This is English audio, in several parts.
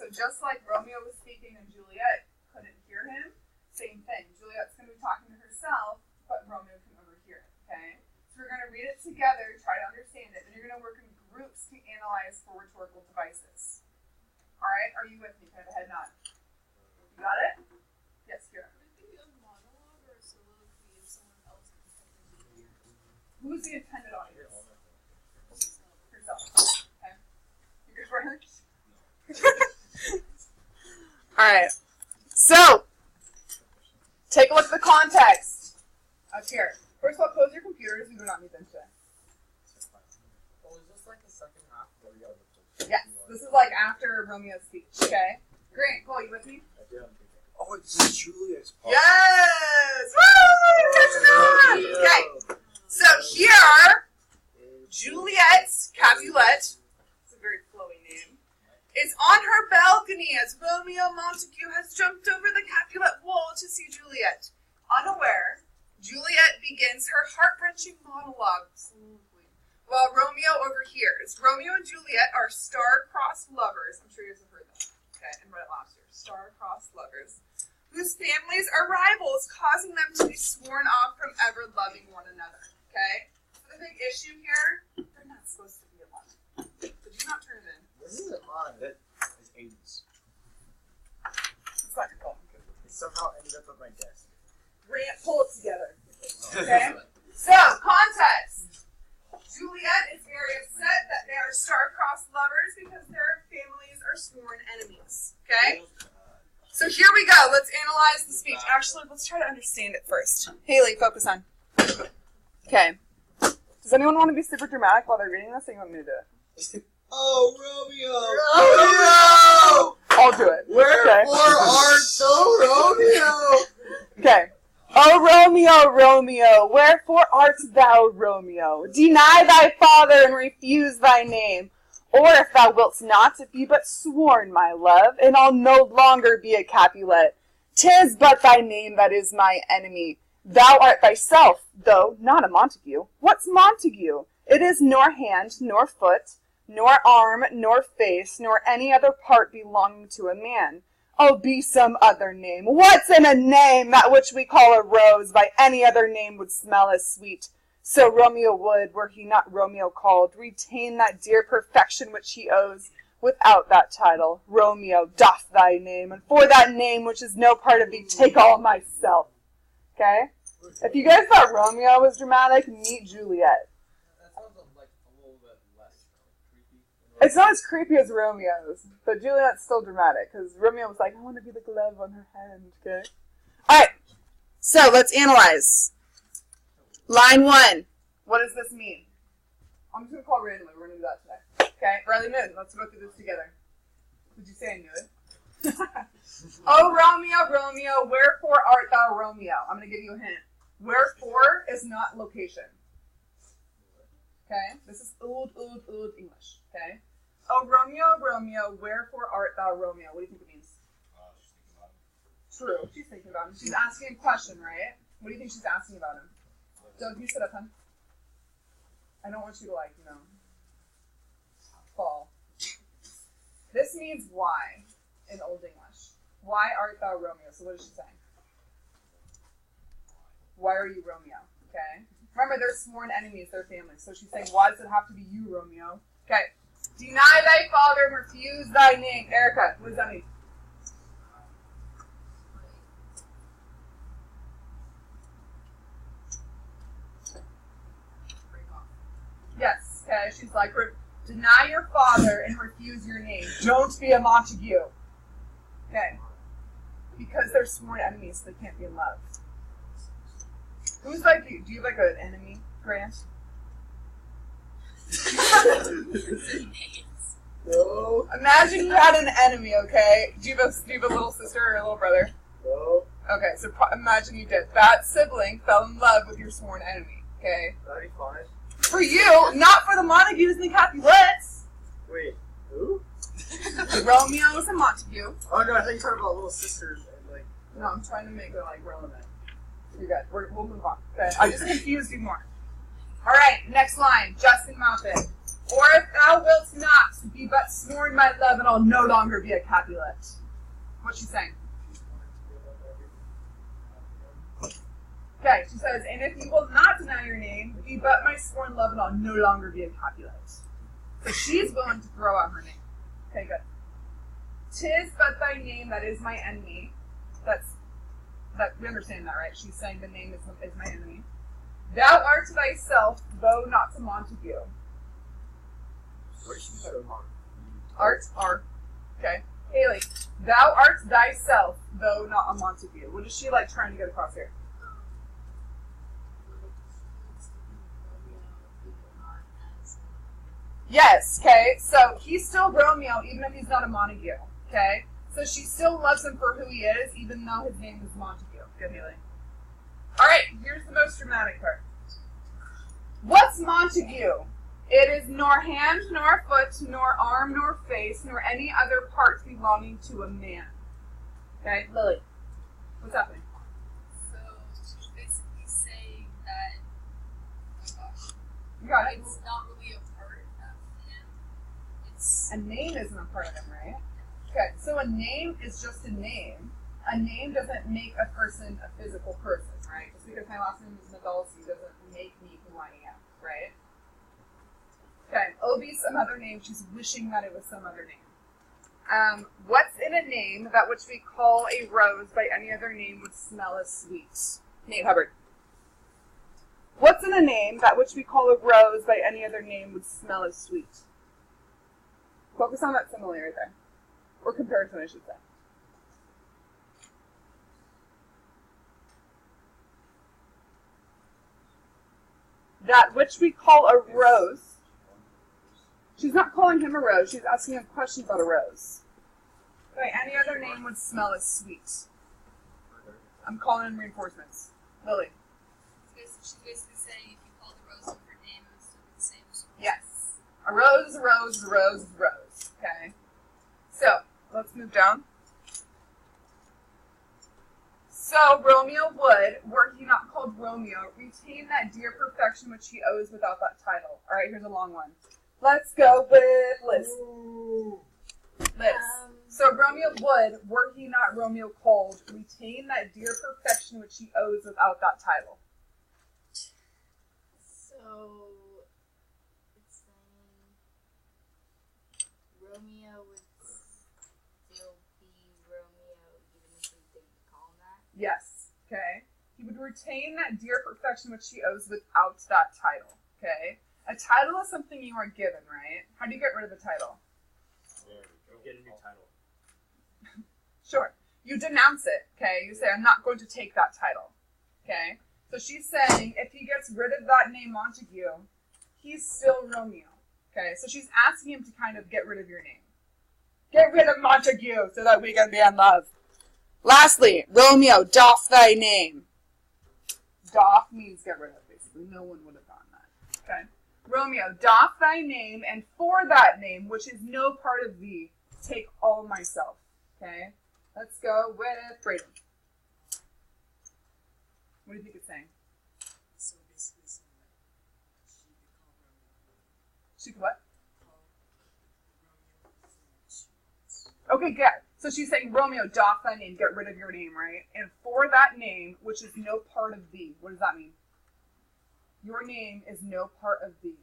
so just like Romeo was speaking and Juliet couldn't hear him, same thing. Juliet's going to be talking to herself, but Romeo can overhear it, okay? So we're going to read it together, try to understand it, and you're going to work in groups to analyze for rhetorical devices. All right, are you with me? Kind of a head nod. You got it? Yes, Kira. Would it be a monologue or a soliloquy if someone else can step into the Who's the intended audience? Yourself. Okay. You good for her? All right. So, take a look at the context up here. First of all, close your computers. We do not need them today. Well, is this like the second half? Yes. This is like after Romeo's speech. Okay. Great. Cole, you with me? Oh, this is Juliet's part. Yes! Woo! Okay. So here, Juliet's Capulet, it's a very flowy name, is on her balcony as Romeo Montague has jumped over the Capulet wall to see Juliet. Unaware, Juliet begins her heart-wrenching monologue smoothly, while Romeo overhears. Romeo and Juliet are star-crossed lovers. I'm sure you guys have heard that. Okay, and read it last year. Star-crossed lovers, whose families are rivals, causing them to be sworn off from ever loving one another. Okay? So the big issue here, they're not supposed to be alone. Did you not turn it in? This isn't mine. That is Aiden's. It's not your fault. It somehow ended up on my desk. Pull it together. Okay? So, context. Juliet is very upset that they are star-crossed lovers because their families are sworn enemies. Okay? So here we go. Let's analyze the speech. Actually, let's try to understand it first. Haley, focus on. Okay. Does anyone want to be super dramatic while they're reading this, or you want me to do it? Oh, Romeo! I'll do it. Wherefore art thou, Romeo? Okay. O Romeo, Romeo, wherefore art thou, Romeo? Deny thy father and refuse thy name. Or if thou wilt not, be but sworn, my love, and I'll no longer be a Capulet. 'Tis but thy name that is my enemy. Thou art thyself, though not a Montague. What's Montague? It is nor hand, nor foot, nor arm, nor face, nor any other part belonging to a man. Oh, be some other name. What's in a name? That which we call a rose, by any other name would smell as sweet. So Romeo would, were he not Romeo called, retain that dear perfection which he owes. Without that title, Romeo, doff thy name, and for that name which is no part of thee, take all myself. Okay? If you guys thought Romeo was dramatic, meet Juliet. That sounds like a little bit less creepy. It's not as creepy as Romeo's, but Juliet's still dramatic, because Romeo was like, I want to be the glove on her hand, okay? Alright, so let's analyze. Line 1. What does this mean? I'm just going to call randomly. We're going to do that today. Okay? Riley Moon, let's go through this together. Did you say I knew it? Oh, Romeo, Romeo, wherefore art thou Romeo? I'm going to give you a hint. Wherefore is not location. Okay? This is old English. Okay? Oh, Romeo, Romeo, wherefore art thou Romeo? What do you think it means? True. She's thinking about him. She's asking a question, right? What do you think she's asking about him? Doug, you sit up, hon. I don't want you to, fall. This means why in Old English. Why art thou Romeo? So what is she saying? Why are you Romeo? Okay? Remember, they're sworn enemies, their families. So she's saying, why does it have to be you, Romeo? Okay. Deny thy father and refuse thy name. Erica, what does that mean? Yes, okay, she's like, deny your father and refuse your name. Don't be a Montague. Okay. Because they're sworn enemies, so they can't be in love. Who's like you? Do you have an enemy, Grant? No. Imagine you had an enemy, okay? Do you have a little sister or a little brother? No. Okay, so imagine you did. That sibling fell in love with your sworn enemy, okay? That'd be fine. For you, not for the Montagues and the Capulets. Wait, who? Romeo is a Montague. Oh no, I think you're talking about little sisters and No, I'm trying to make it relevant. You're good. We'll move on. Okay. I just confused you more. All right, next line. Justin Mountain. Or if thou wilt not be but sworn my love, and I'll no longer be a Capulet. What's she saying? Okay, she says, and if you will not deny your name, be but my sworn love, and I'll no longer be a Capulet. So she's willing to throw out her name. Okay, good. 'Tis but thy name that is my enemy. That we understand that, right? She's saying the name is my enemy. Thou art thyself, though not to Montague. Art. Okay. Haley, thou art thyself, though not a Montague. What is she like trying to get across here? Yes, okay, so he's still Romeo even if he's not a Montague, okay? So she still loves him for who he is, even though his name is Montague. Good, Haley. Alright, here's the most dramatic part. What's Montague? It is nor hand, nor foot, nor arm, nor face, nor any other part belonging to a man. Okay, Lily, what's happening? So she's basically saying that, oh my gosh, You got it. it's not really a part of him. It's A name isn't a part of him, right? Okay, so a name is just a name. A name doesn't make a person a physical person, right? Just because my last name is Nadolski doesn't make me who I am, right? Okay, Obi's some other name. She's wishing that it was some other name. What's in a name that which we call a rose by any other name would smell as sweet? Nate Hubbard. What's in a name that which we call a rose by any other name would smell as sweet? Focus on that simile right there. Or comparison, I should say. That which we call a rose. She's not calling him a rose. She's asking him questions about a rose. Okay, any other name would smell as sweet. I'm calling in reinforcements. Lily. she's basically saying if you call the rose a different name, it would still be the same. Yes. A rose is a rose is a rose is a rose. Okay. So, let's move down. So, Romeo would, were he not called Romeo, retain that dear perfection which he owes without that title. Alright, here's a long one. Let's go with Liz. Liz. So Romeo would, were he not Romeo called, retain that dear perfection which he owes without that title. So it's saying Romeo would still be Romeo even if we didn't call him that. Yes. Okay. He would retain that dear perfection which he owes without that title. Okay. A title is something you are given, right? How do you get rid of the title? Go get a new title. Sure. You denounce it, okay? You say, I'm not going to take that title, okay? So she's saying if he gets rid of that name Montague, he's still Romeo, okay? So she's asking him to kind of get rid of your name. Get rid of Montague so that we can be in love. Lastly, Romeo, doff thy name. Doff means get rid of, basically. No one would have gotten that, okay? Romeo, doff thy name, and for that name, which is no part of thee, take all myself, okay? Let's go with Braden. What do you think it's saying? So basically saying that she She could call Romeo. could what? Call Romeo as she wants. Okay, good. So she's saying, Romeo, doff thy name, get rid of your name, right? And for that name, which is no part of thee, what does that mean? Your name is no part of thee.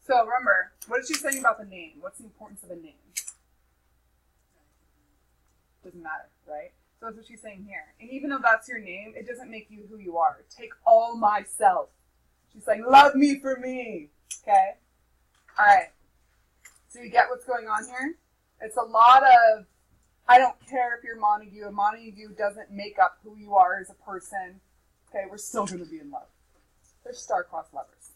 So remember, what is she saying about the name? What's the importance of a name? Doesn't matter, right? So that's what she's saying here. And even though that's your name, it doesn't make you who you are. Take all myself. She's saying, love me for me. Okay? Alright. So you get what's going on here? It's a lot of, I don't care if you're Montague. A Montague doesn't make up who you are as a person. Okay, we're still going to be in love. They're star-crossed lovers.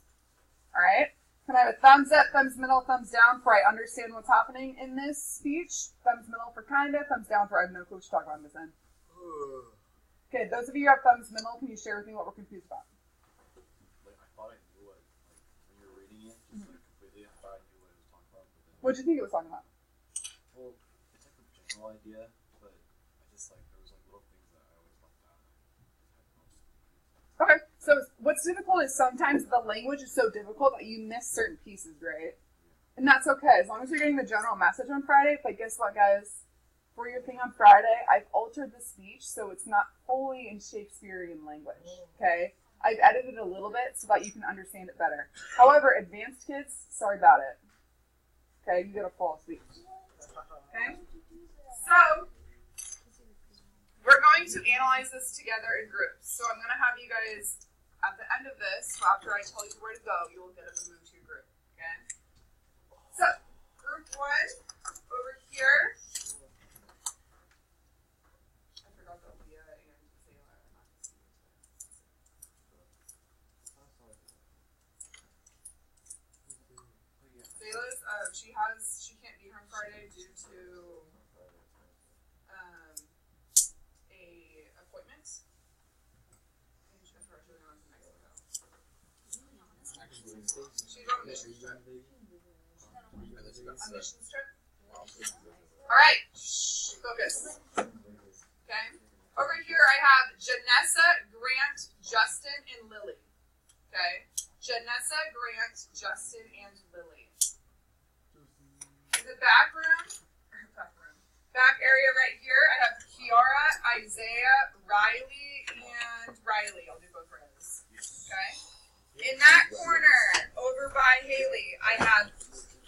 Alright? Can I have a thumbs up, thumbs middle, thumbs down for I understand what's happening in this speech? Thumbs middle for kinda, thumbs down for I have no clue what you're talking about in this end. Okay, those of you who have thumbs middle, can you share with me what we're confused about? Like, I thought I knew what, like, when you were reading it, just like completely, I thought I knew what it was talking about. But then, What did you think it was talking about? well, it's like a general idea, but I just, like, there was, like, little things that I always left out. Okay, so So what's difficult is sometimes the language is so difficult that you miss certain pieces, right? And that's okay, as long as you're getting the general message on Friday. But guess what, guys? For your thing on Friday, I've altered the speech so it's not fully in Shakespearean language, okay? I've edited it a little bit so that you can understand it better. However, advanced kids, sorry about it. Okay, you get a full speech. Okay? So, we're going to analyze this together in groups. So I'm going to have you guys, at the end of this, after I tell you where to go, you will get up and move to your group, okay? So, group 1, over here. I forgot that Leah and Zayla are not Zayla's, she can't be here on Friday due to a appointment. And she's unfortunately on to Mexico. She's on a mission trip. A mission trip? Alright, focus. Okay. Over here I have Janessa, Grant, Justin, and Lily. Okay. Janessa, Grant, Justin, and Lily. In the back area right here, I have Kiara, Isaiah, Riley, and Riley. I'll do both rows. Okay? In that corner, over by Haley, I have,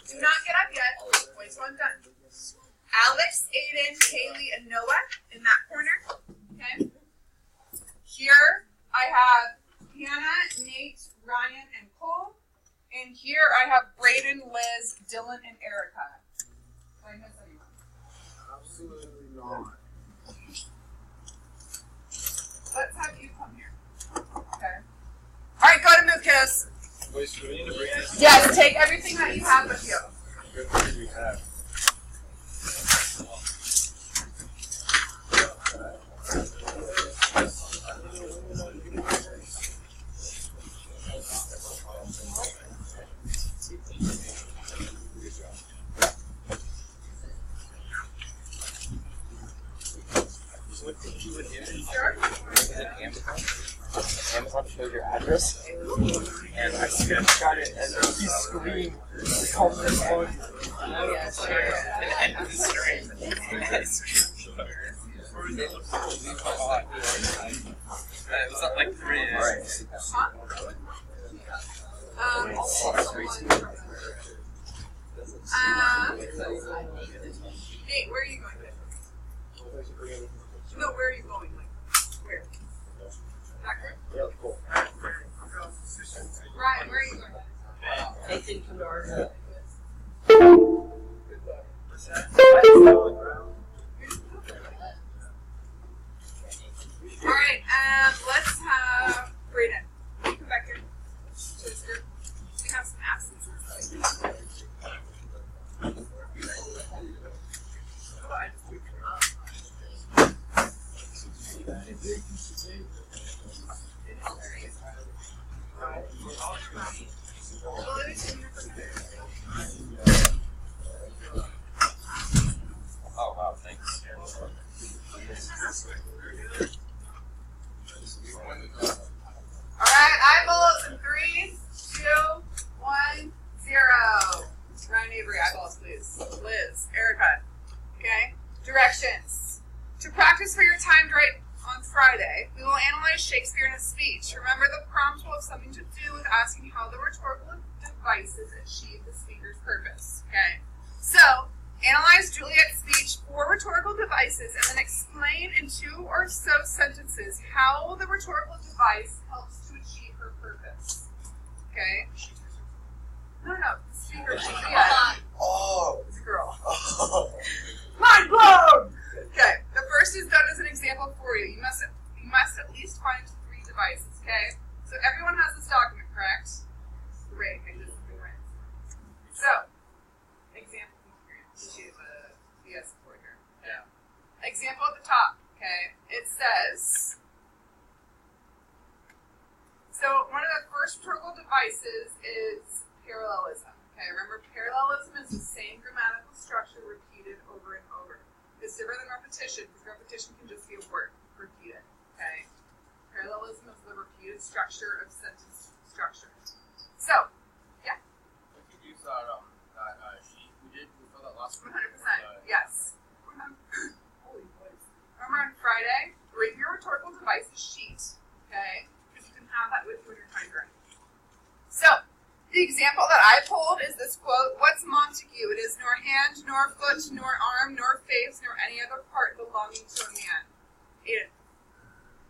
do not get up yet, wait till I'm done. Alex, Aiden, Haley, and Noah in that corner. Okay? Here, I have Hannah, Nate, Ryan, and Cole. And here I have Brayden, Liz, Dylan, and Erica. Did I miss anyone? Absolutely not. Let's have you come here. Okay. Alright, go to move, kiss. Wait, so do we need to bring this? Yes, take everything that you have with you. Good thing we have. Amazon shows your address, and I screenshot it and you scream the comment on and end the stream. It was at like 3 a.m. Nate, where are you going? No, where are you going? Like, where? Back room? Yeah, cool. Ryan, where are you going? Nathan, come to our room. Alright, let's have Brayden. Come back here. To this group. We have some absences. Oh wow, thanks. Alright, eyeballs in 3, 2, 1, 0. Ryan Avery, eyeballs, please. Liz, Erica. Okay? Directions. To practice for your timed right on Friday, we will analyze Shakespeare in a speech. Remember, the prompt will have something to do with asking how the rhetorical devices achieve the speaker's purpose. Okay? So, analyze Juliet's speech for rhetorical devices and then explain in 2 or so sentences how the rhetorical device helps to achieve her purpose. Okay? No. The speaker, Juliet. Oh. It's a girl. Oh. Mind blown! Okay, the first is done as an example for you. You must at least find 3 devices, okay? So everyone has this document, correct? Great, I just right. So, example here. VS support here. Yeah. Example at the top, okay? It says, so one of the first rhetorical devices is parallelism. Okay, remember parallelism is the same grammatical structure repeated over and over. It's different than repetition because repetition can just be a word repeated. Okay, parallelism is the repeated structure structure of sentence structure. So, yeah, We could use that sheet we did for that last 100%. one. Yes. Holy boys. Remember on Friday, bring your rhetorical devices sheet, okay? Because you can have that with you when you're trying to write. So, the example that I pulled is this quote, "What's Montague? It is nor hand, nor foot, nor arm, nor face, nor any other part belonging to a man." Aiden.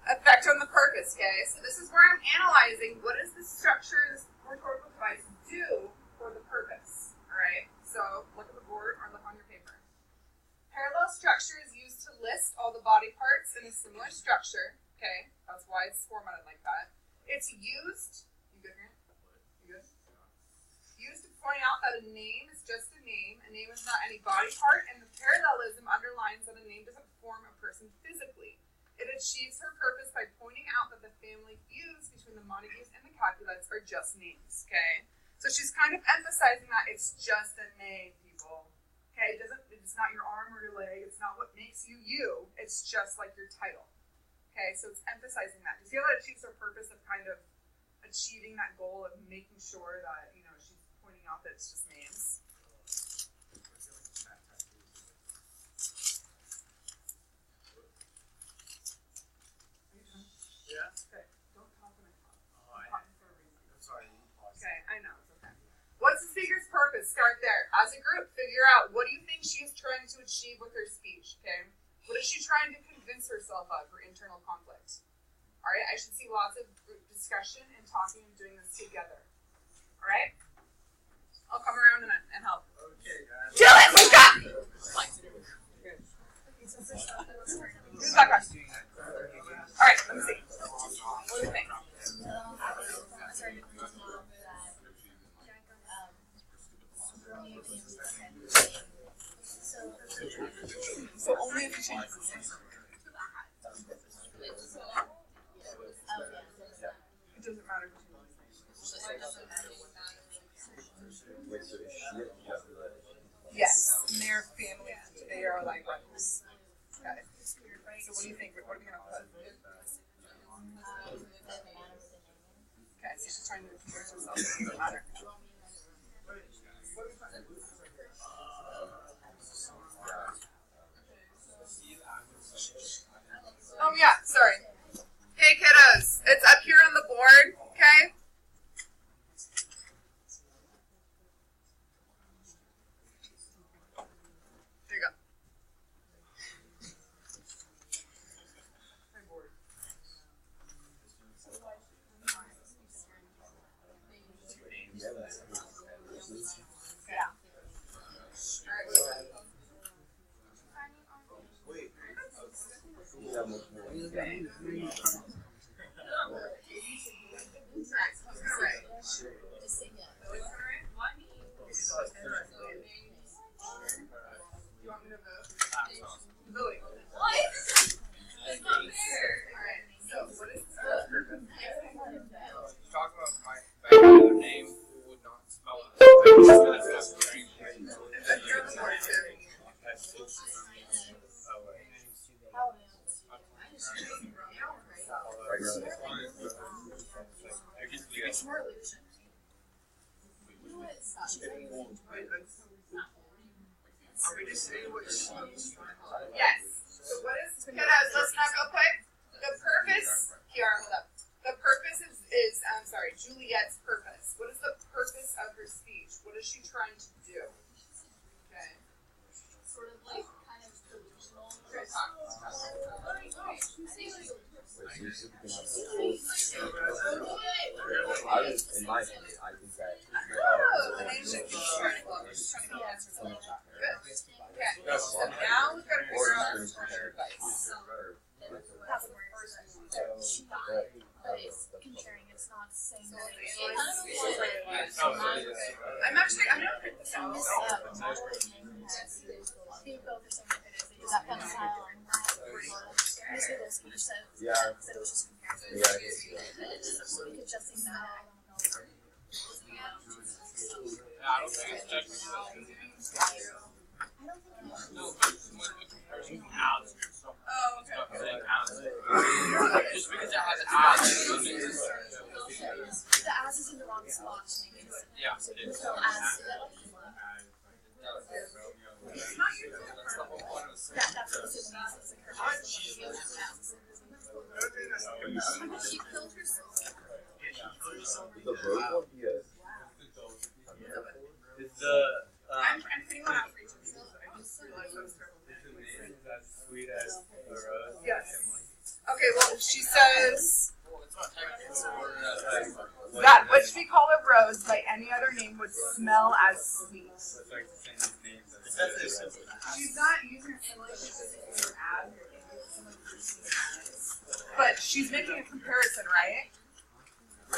Effect on the purpose, okay? So this is where I'm analyzing what does this structure, this rhetorical device do for the purpose, alright? So, look at the board or look on your paper. Parallel structure is used to list all the body parts in a similar structure, okay? That's why it's formatted like that. It's used, you good here? You good? Used to point out that a name is just a name. A name is not any body part, and the parallelism underlines that a name doesn't form a person physically. It achieves her purpose by pointing out that the family feuds between the Montagues and the Capulets are just names, okay? So she's kind of emphasizing that it's just a name, people. Okay, it's not your arm or your leg, it's not what makes you you, it's just like your title. Okay, so it's emphasizing that. Do you see how that achieves her purpose of kind of achieving that goal of making sure that, you know, she's pointing out that it's just names? Yeah. Okay, don't talk when I talk. I'm I- talking for a reason. Sorry. Okay, I know, it's okay. What's the speaker's purpose? Start there. As a group, figure out what do you think she is trying to achieve with her speech, okay? What is she trying to convince herself of, her internal conflict? Alright, I should see lots of group discussion and talking and doing this together. Alright? I'll come around and help. Okay, guys. Do it! Wake up! Who's back on? Alright, let me see. What do you think? So only if you change the name. It doesn't matter if you change the name. Wait, so is she Yes, and their family, they are like brothers. Okay. So what do you think? What are we gonna put? Okay, so she's trying to convince herself. It doesn't matter. Oh yeah, sorry. Hey kiddos, it's up here on the board, okay? There you go. My board. You want me to vote? Voting. Alright, so what is the purpose? Talk about my other name would not spell it. It's up here on the board too. Are we just saying what she Yes. So what is kiddos, let's not go quick. The purpose Kiara, hold up. The purpose is Juliet's purpose. What is the purpose of her speech? What is she trying to do? Okay. Sort of like kind of delusional. Okay, talk. in my opinion, I think that. Oh, and then she's trying to convince herself. Good. Okay. So now we've got to figure out her advice. That's the first one. But it's comparing, it's not saying that I'm gonna print this out. they both are saying that it is. They just kind of style and this way the speech said Yeah. said it was just comparison. Yeah, I guess, yeah. So we could just say that. I don't know. I don't think it's technical. I don't think No, but when we compare some ads or something, Oh, okay. stuff like ads. Just because it has ads doesn't mean it's The as is in the wrong spot. Yeah. So as. That's what this means. She killed herself. The bird one, yes. Is the I'm putting one out for each of you. I just realized I was name as sweet as the rose? Yes. Okay, well, she says that which we call a rose by any other name would smell as sweet. It's like the same name as She's not using it for her ad, but she's making a comparison, right?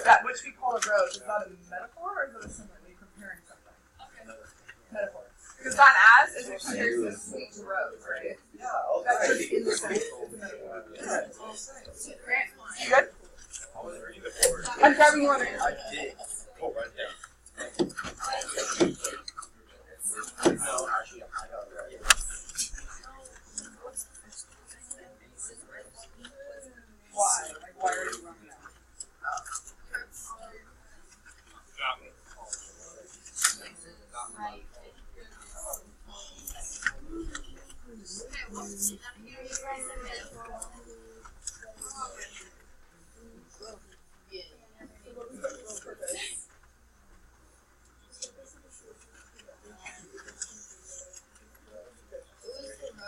That which we call a rose, is that a metaphor or is it a symbol? Are you comparing something? Metaphor. Because that as is a comparison of sweet to rose, right? That's just in the sentence. It's a metaphor. Grant, you good? I'm grabbing you on it. I did. Oh, right there. No, actually, I got it right. Why? Like, why are you running out?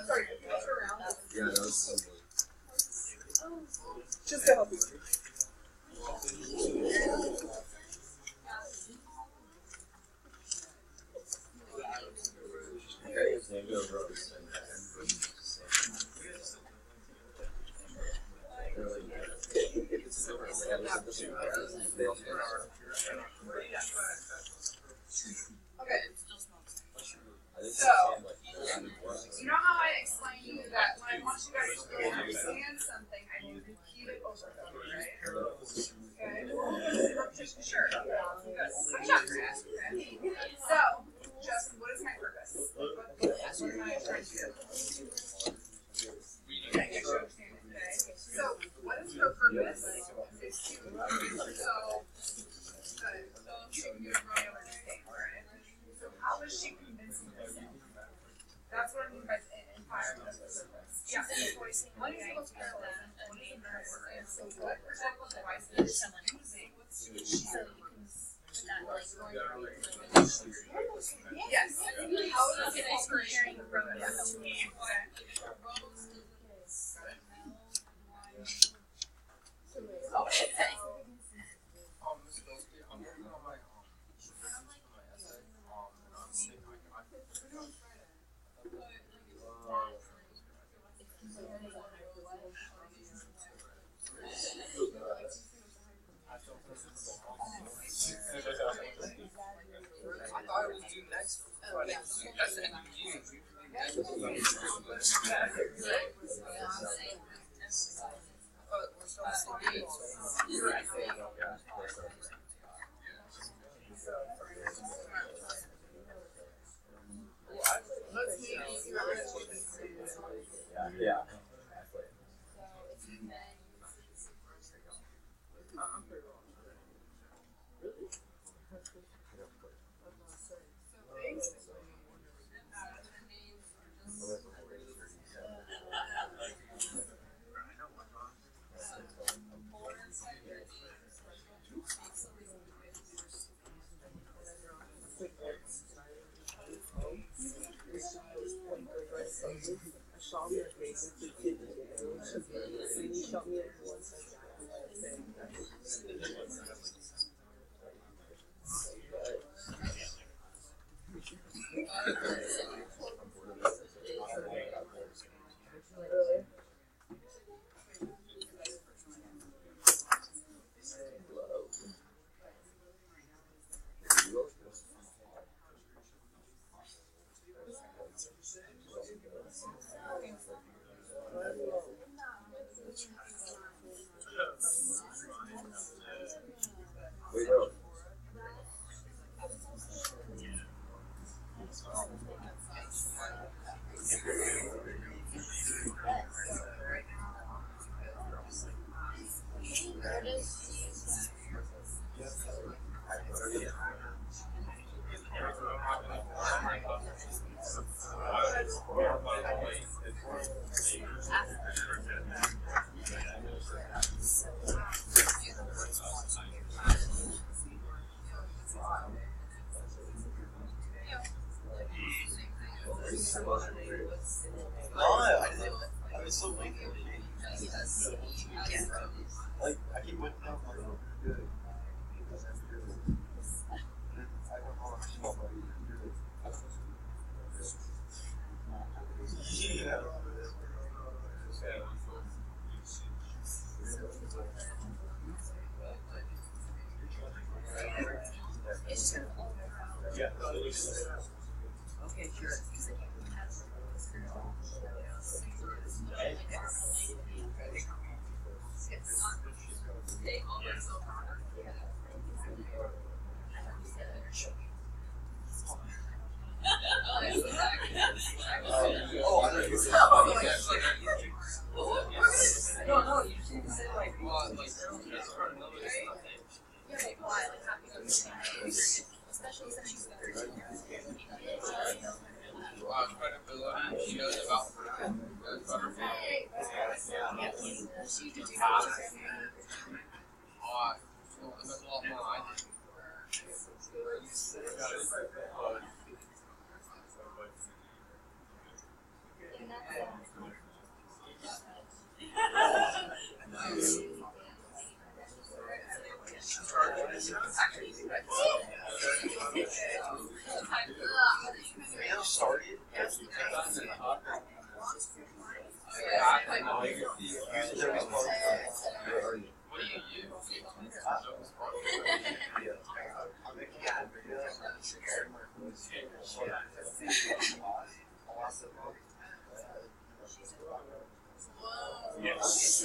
Sorry, can you look around? Yeah, that was Just to help you. okay. His name is Rose. Okay. So, you know how I explained to you that when I want you guys to really understand something, I need to repeat it over and over, right? Okay? Sure. I'm not fast, okay? So, Justin, what is my purpose? What am I trying to do? Okay, make sure you understand it, okay? So, what is her purpose? Is to, so, good. So, she can do Romeo or Juliet, right? So, how is she convincing herself? That's what I mean by empire of the surface. Yeah. What is the most powerful? What is the most powerful? So what protective devices is using So you can put that like yes. How is it comparing the Romeo to I thought it was due next Friday. That's the end of June. Yeah. I shot me in the face and he shot me in one side. I didn't. I was so late for the game. Like, I keep waking up like, good. I don't know how small, but yeah. Yeah. Okay, sure. No, you should say like, Especially since she's She knows about a lot more I did. Started. What do you use? Yes.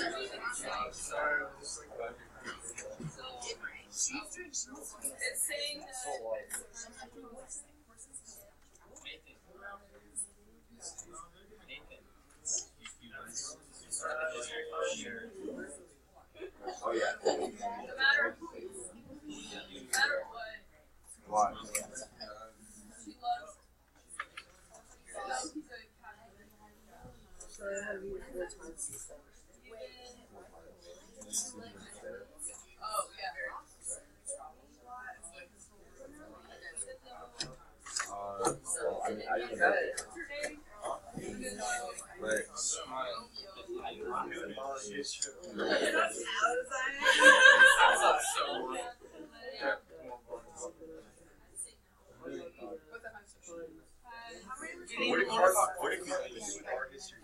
It's saying Oh yeah. no matter who, no matter what, Why? she loves. so I have you 4 times since then. Oh yeah. Well, I mean, I didn't know. What did you do with our history?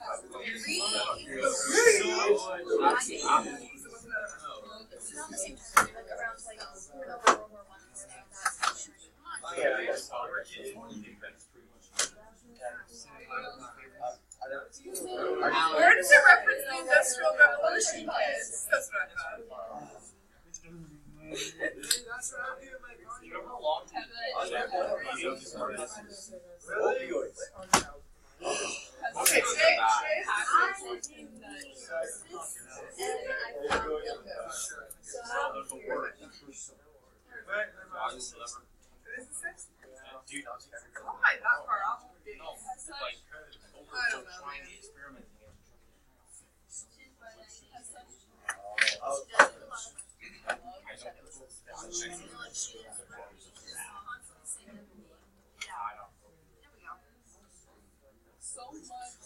Where does it reference the Industrial Revolution, kids? That's what I thought. You know how long Okay, today oh my, that far off. I don't know, man. So much.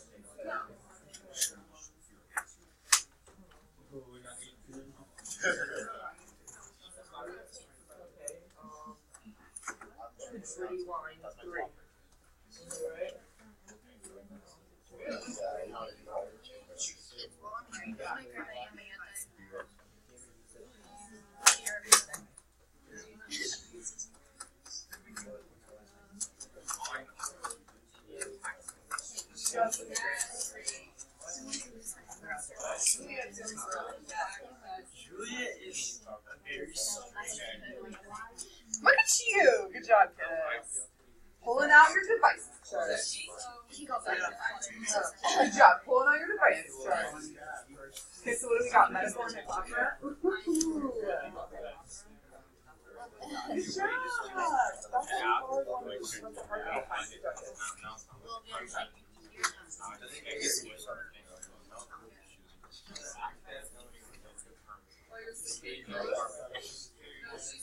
Rewind 3. Alright? Julia is very Look at you! Good job, kids. Pulling out your devices, Charlie. Good job, pulling out your devices, Charlie. Okay, so what do we got? Metaphor and opera? Good job!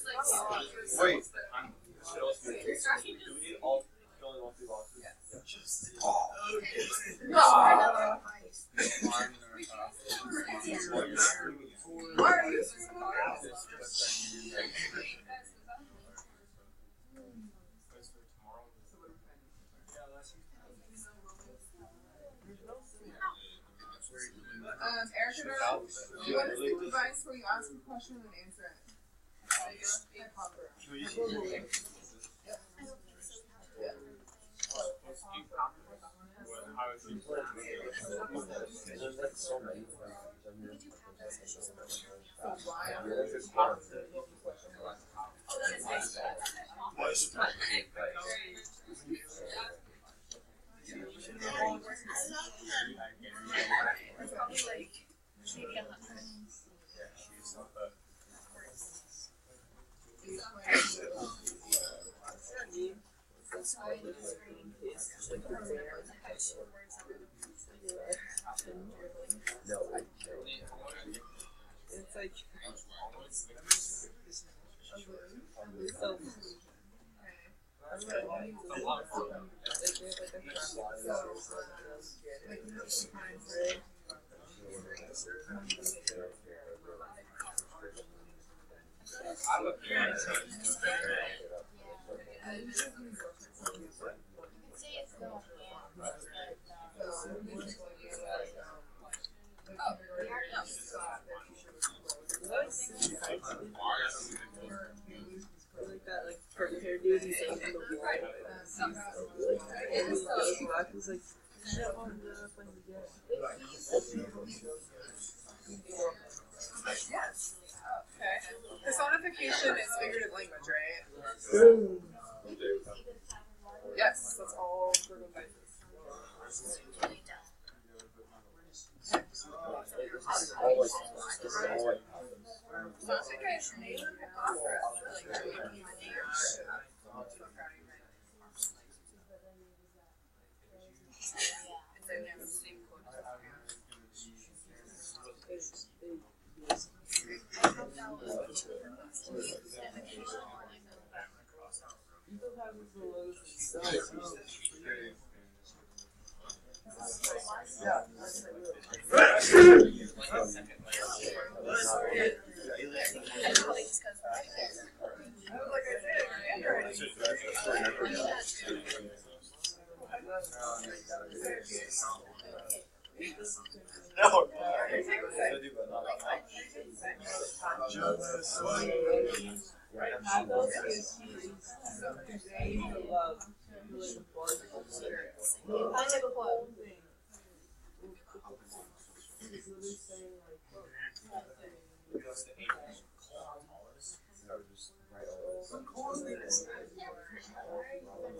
That's a hard one. That's a hard one. Wait. Do we need all? You only want 2 boxes? Yeah. You want to skip advice where you ask a question and answer it. No, I It's like that, like purple-haired dude who's like in the wall. And he goes back, he's like, shit, I'm gonna play again. Okay. Personification is figurative language, right? Yes, that's all figurative language. Personification is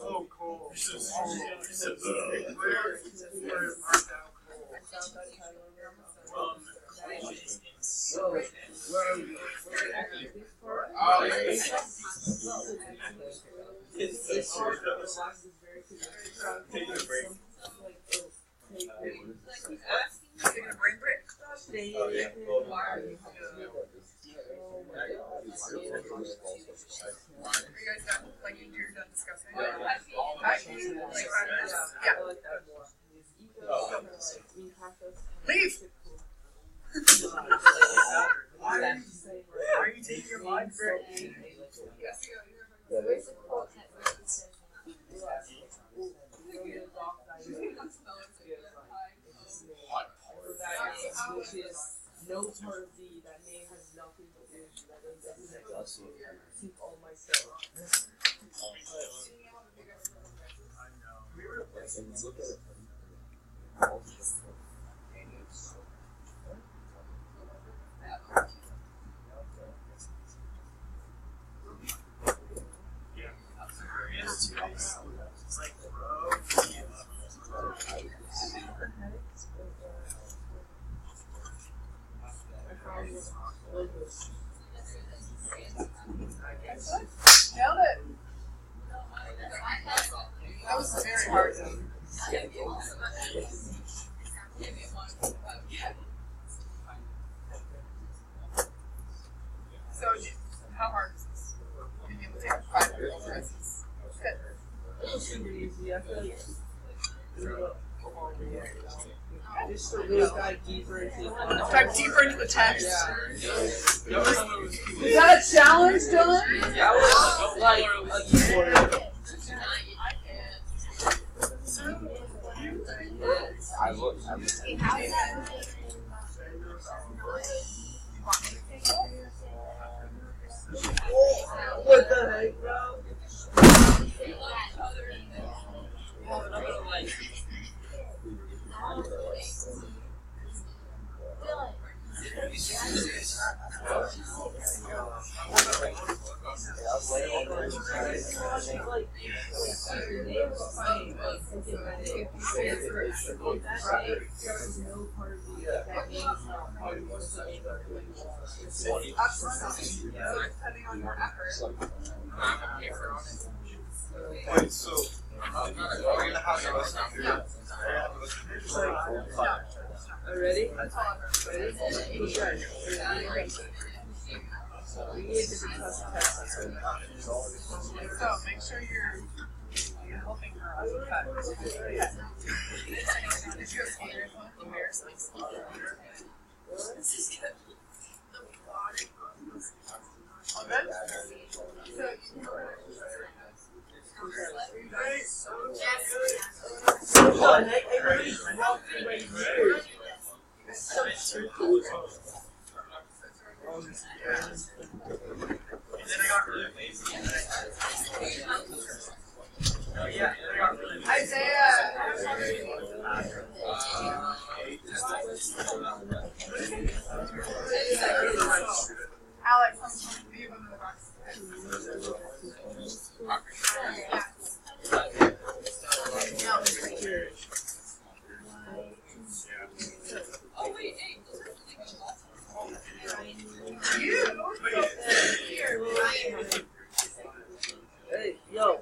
Oh, cool. Leave! Why are you taking your mind for it? Where's the quote that really says Which is no part of thee that may has nothing to do that keep all myself. Nailed it! That was very hard. So, how hard is this? Being able to take 5 minutes. Good. Super easy. I feel like just to really dive deeper into the content. Dive deeper into the text. Yeah. Is that a challenge, Dylan? That was like a keyboard. What the heck, bro? Depending on your effort. Wait, so Ready? Ready? Keep going. We need different tests. So make sure you're helping her on the cut. Okay. Did you experience embarrassing sleep? This is good. All good? So What the heck? Hey, what is wrong right here? Alex, leave him in the box. Oh wait, hey, those are really good lots. Hey, yo.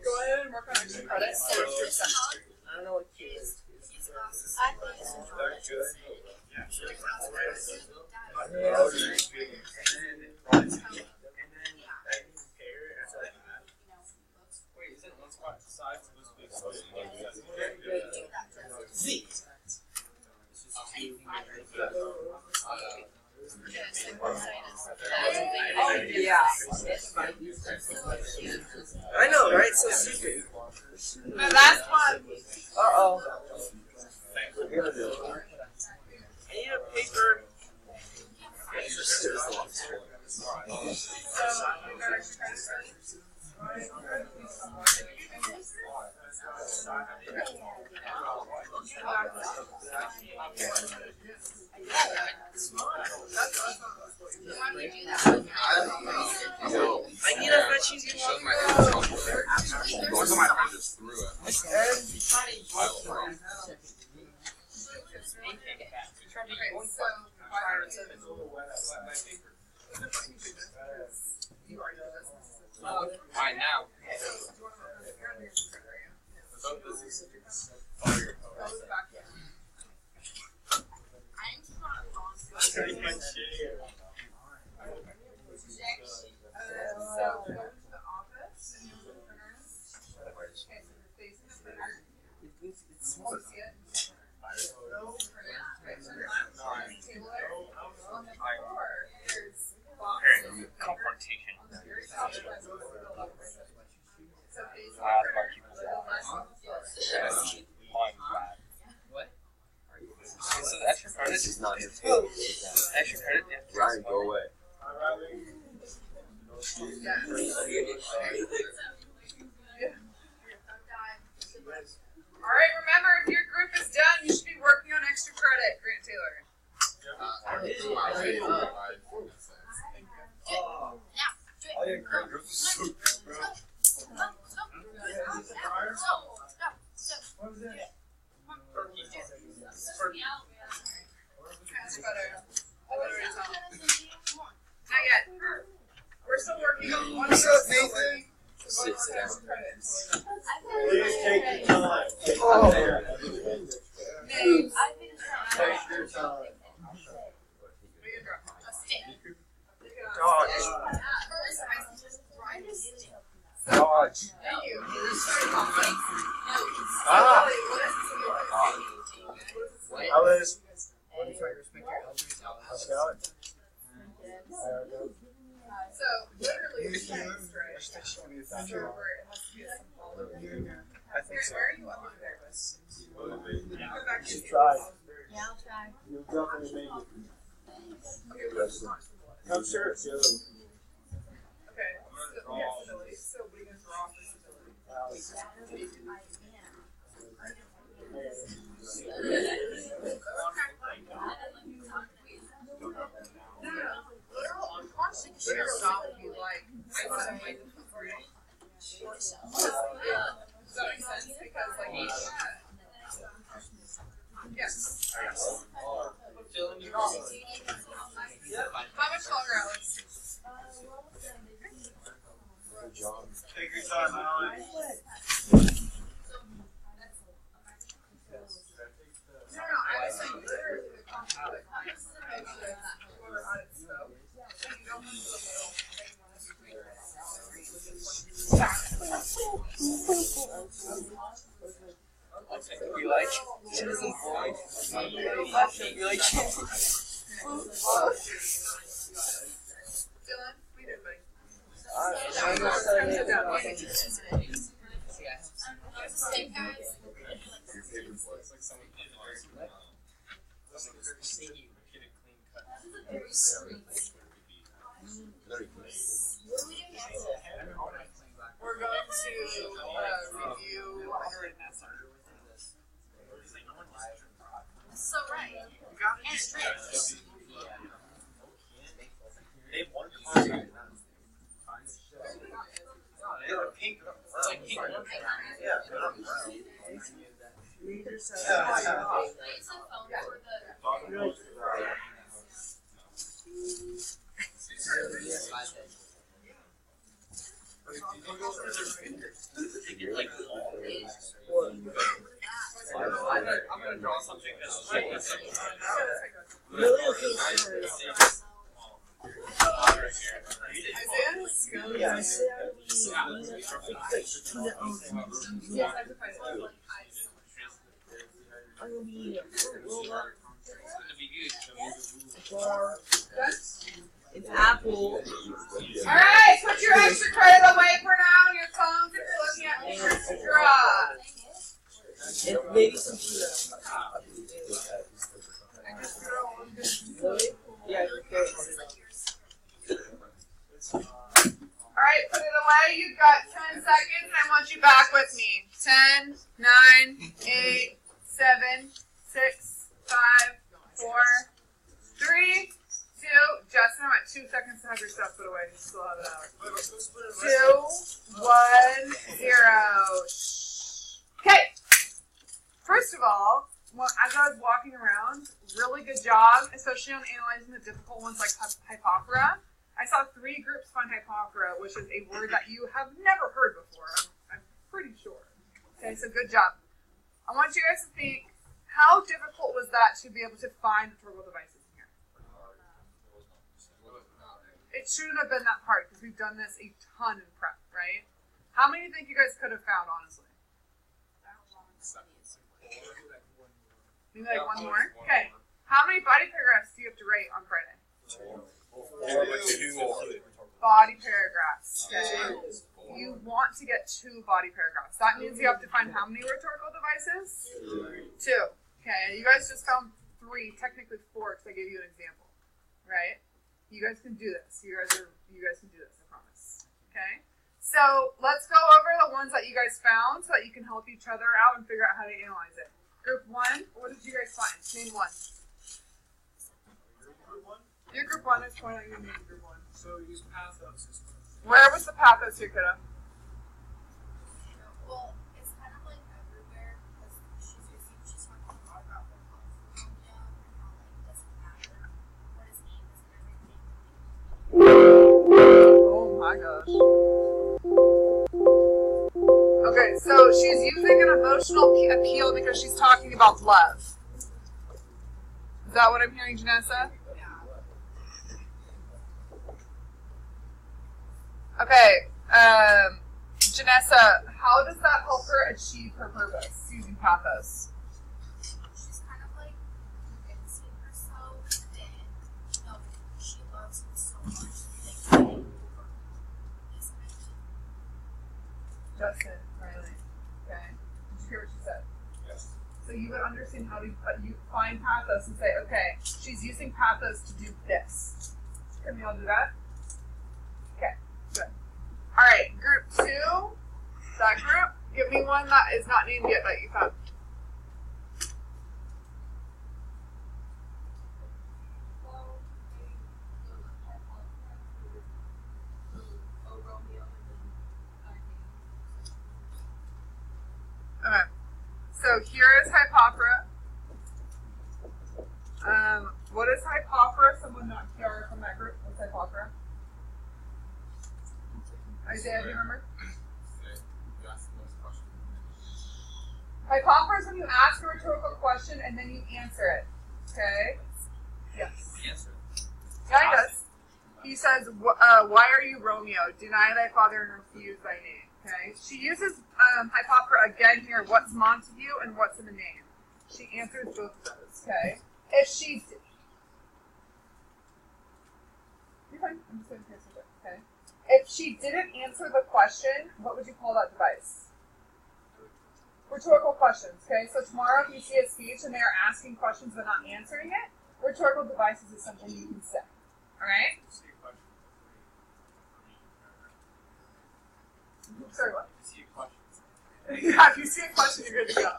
Go ahead and work on extra credit. I don't know what key is. Oh, yeah. I know, right? So stupid. The last one. Uh-oh. I need a paper. I need a veggies. most of my friends just threw it. Fine now. Confrontation. What? So the extra credit This is not his fault. extra credit. Yeah. Ryan, go away. Alright, remember, if your group is done, you should be working on extra credit, Grant Taylor. Oh yeah, great. Yours is so good, bro. What was that? much better. I better tell. Not yet. We're still working on one of those. Nathan? Sit down. Credits. Please take your time. Oh. Names. Take your time. We can drop a stick. Dodge. So, Dodge. thank you. Ah. What? Alice. So, literally, it's text, right? So, where it has to be a symbol. I think so. Where are you up there? Go back to Try. Yeah, I'll try. You'll definitely make it. Okay, what's the next symbol? Come sure it's the other one. Okay, so, yeah, stability. So, we can draw for stability. Literal unconscious share stop would be like, does that make sense? Because, like, yes. How much longer, Alex? Good job. Take your time, Alex. No, I was saying literally the concept of whoever had it so. You don't want to do We like Citizen Boy. We like Dylan, we did, buddy. Same guys. We're going to review underwritten essay. So right. And trips. They won contact. They're pink. Like pink. Yeah, they're not brown. There's a phone for the. I'm gonna draw something that's Isaiah has skills. Yes. Yes, I have to find it. It's Apple. Alright, put your extra credit away for now on your phones if you're looking at me to draw. And maybe some peanuts. Yeah, Alright, put it away. You've got 10 seconds and I want you back with me. 10, 9, 8, 7, 6, 5, 4, 3, 2. Justin, I'm at 2 seconds to have your stuff put away. You still have it out. 2, 1, 0. Okay. First of all, as I was walking around, really good job, especially on analyzing the difficult ones like hypocora. I saw 3 groups find hypocora, which is a word that you have never heard before. I'm pretty sure. Okay, so good job. I want you guys to think, how difficult was that to be able to find the torgal devices in here? It shouldn't have been that hard because we've done this a ton in prep, right? How many do you think you guys could have found, honestly? Maybe like one more? Okay. How many body paragraphs do you have to write on Friday? Body paragraphs. Okay. You want to get 2 body paragraphs. That means you have to find how many rhetorical devices? 2. Okay. You guys just found 3, technically 4, because I gave you an example. Right? You guys can do this. You guys can do this, I promise. Okay? So let's go over the ones that you guys found so that you can help each other out and figure out how to analyze it. Group 1, what did you guys find? Name 1. Your group 1 is pointing at you name group 1. So use pathos. Where was the pathos here, kiddo? Well, it's kind of like everywhere because she's talking about the California and how like it doesn't matter So she's using an emotional appeal because she's talking about love. Is that what I'm hearing, Janessa? Okay, Janessa, how does that help her achieve her purpose using pathos? She's kind of like convincing herself that she loves him so much. Justin, Riley. Okay. Did you hear what she said? Yes. So you would understand how to you find pathos and say, okay, she's using pathos to do this. Can we all do that? Okay, good. All right, group 2. That group, give me one that is not named yet that you found. Okay. So here is Hypopera. What is Hypopera? Someone not Kiara from that group. What's Hypopera? Isaiah, do you remember? You asked the most questions. Hypopera is when you ask a rhetorical question and then you answer it. Okay? Yes. Answer. Yeah, he does. He says, why are you Romeo? Deny thy father and refuse thy name. Okay? She uses Hypopera again here. What's Montague and what's in the name? She answers both of those. Okay? If she... You're fine. I'm just going to answer it. Okay? If she didn't answer the question, what would you call that device? Rhetorical questions. Okay? So tomorrow if you see a speech and they're asking questions but not answering it, rhetorical devices is something you can say. Alright? Sorry, what? Yeah, if you see a question, you're good to go.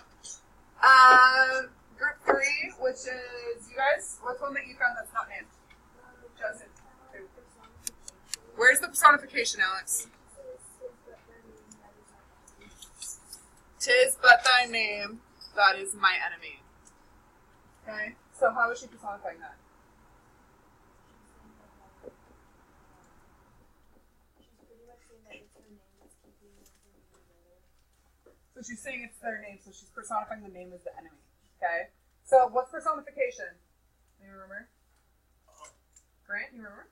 Group 3, which is you guys. What's one that you found that's not named? Joseph. Where's the personification, Alex? Tis but thy name, that is my enemy. Okay, so how is she personifying that? So she's saying it's their name, so she's personifying the name as the enemy. Okay? So what's personification? Do you remember? Grant, you remember?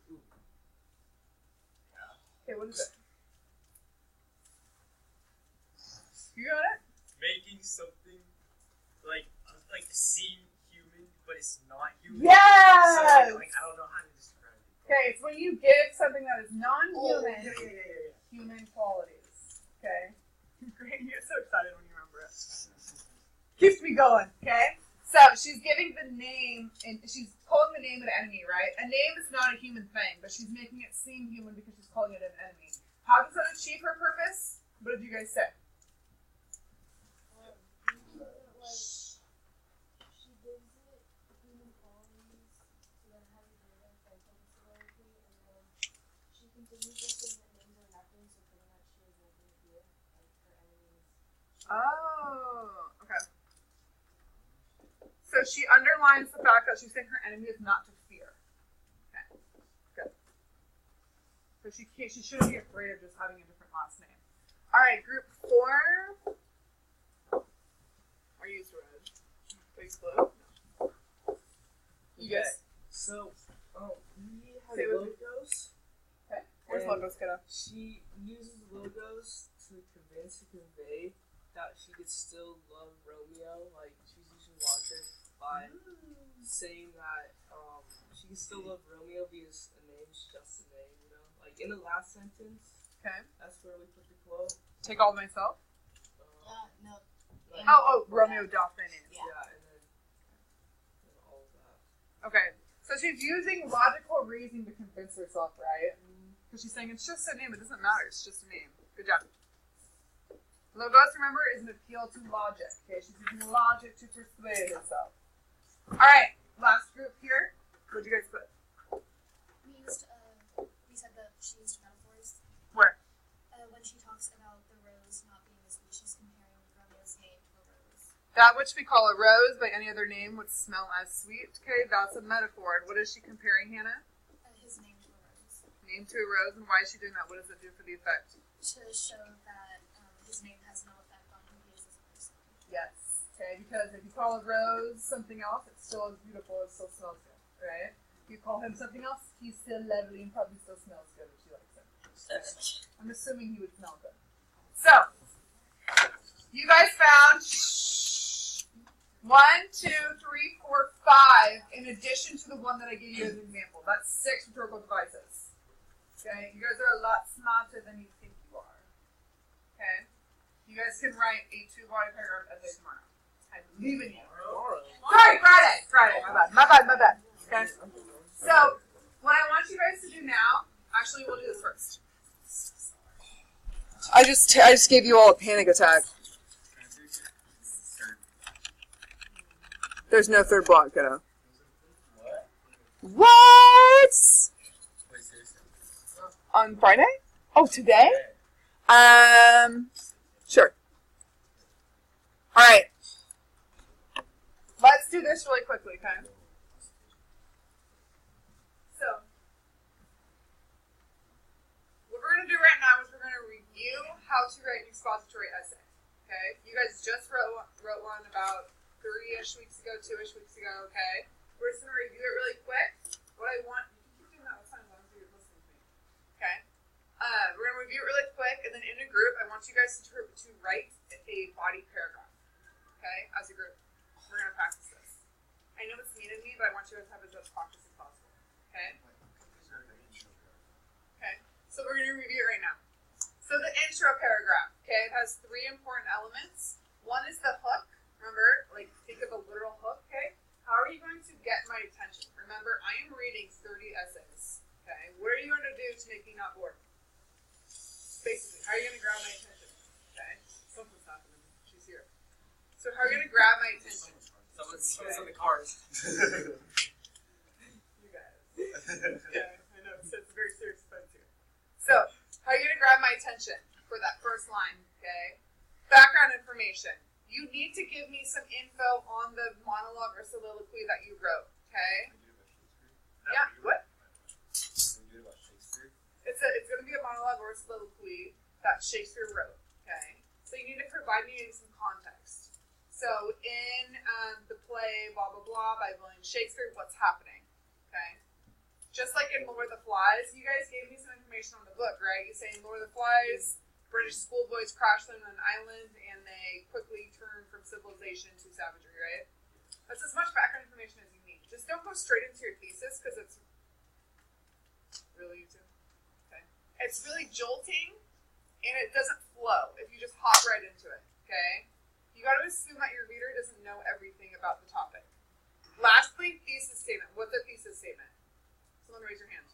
Okay, what is it? You got it? Making something like seem human, but it's not human. Yes! So, I don't know how to describe it. Okay, it's when you give something that is non-human Yeah. human qualities. Okay? Grant, you're so excited when you remember it. Keeps me going, okay? So she's giving the name, and she's calling the name of the enemy, right? A name is not a human thing, but she's making it seem human because she's calling it an enemy. How does that achieve her purpose? What did you guys say? She gives it human qualities to then have it made up by personality, and then she continues with saying that names are nothing, so pretty much she has nothing to fear, like her enemies. Oh, okay. So she underlines the fact that she's saying her enemy is not to fear. Okay, good. So she shouldn't be afraid of just having a different last name. All right, group 4. Are you red? Face blue? No. You guys? So, we had Say what- logos. Okay. Where's And logos, kiddo? She uses logos to convey that she could still love Romeo. Like, she's using logic by saying that she can still love Romeo because a name's just a name, you know? Like, in the last sentence, Okay. that's where we put the quote. Take all myself. No. Like, Oh, Romeo doth thy name. yeah, and then all of that. Okay. So she's using logical reasoning to convince herself, right? Because she's saying it's just a name. It doesn't matter. It's just a name. Good job. Logos, remember, is an appeal to logic. Okay, she's using logic to persuade herself. All right, last group here. What'd you guys put? We said that she used metaphors. Where? When she talks about the rose not being a species, comparing Romeo's name to a rose. That which we call a rose by any other name would smell as sweet. Okay, that's a metaphor. And what is she comparing, Hannah? His name to a rose. Name to a rose, and why is she doing that? What does it do for the effect? To show that his name has no effect because if you call a rose something else, it's still as beautiful, it still smells good, right? If you call him something else, he's still lovely and probably still smells good if she likes him. I'm assuming he would smell good. So, you guys found 1, 2, 3, 4, 5 in addition to the one that I gave you as an example. That's 6 rhetorical devices. Okay, you guys are a lot smarter than you think you are. Okay, you guys can write a 2-body paragraph essay tomorrow. I believe in you. Sorry, Friday. My bad. Okay. So, what I want you guys to do now, actually, we'll do this first. I just gave you all a panic attack. There's no third block, kiddo. What? On Friday? Oh, today? Sure. All right. Let's do this really quickly, okay? So, what we're going to do right now is we're going to review how to write an expository essay, okay? You guys just wrote one about 3-ish weeks ago, 2-ish weeks ago, okay? We're just going to review it really quick. What I want, you can keep doing that all the time as long as you're listening to me, okay? We're going to review it really quick, and then in a group, I want you guys to write a body paragraph, okay, as a group. We're going to practice this. I know it's mean of me, but I want you guys to have as much practice as possible, okay? Okay, so we're going to review it right now. So the intro paragraph, okay, it has 3 important elements. One is the hook. Remember, like, think of a literal hook, okay? How are you going to get my attention? Remember, I am reading 30 essays, okay? What are you going to do to make me not bored? Basically, how are you going to grab my attention? Okay? Something's happening. She's here. So how are you going to grab my attention? Someone's in the cars. You guys. Yeah, I know. It's a very serious offense here. So, how are you going to grab my attention for that first line, okay? Background information. You need to give me some info on the monologue or soliloquy that you wrote, okay? Yeah, what? It's going to be a monologue or a soliloquy that Shakespeare wrote, okay? So you need to provide me some context. So in the play, blah, blah, blah, by William Shakespeare, what's happening, okay? Just like in Lord of the Flies, you guys gave me some information on the book, right? You say in Lord of the Flies, British schoolboys crash land on an island and they quickly turn from civilization to savagery, right? That's as much background information as you need. Just don't go straight into your thesis because it's really YouTube. Okay. It's really jolting and it doesn't flow if you just hop right into it. Okay. You got to assume that your reader doesn't know everything about the topic. Lastly, thesis statement. What's a thesis statement? Someone raise your hand.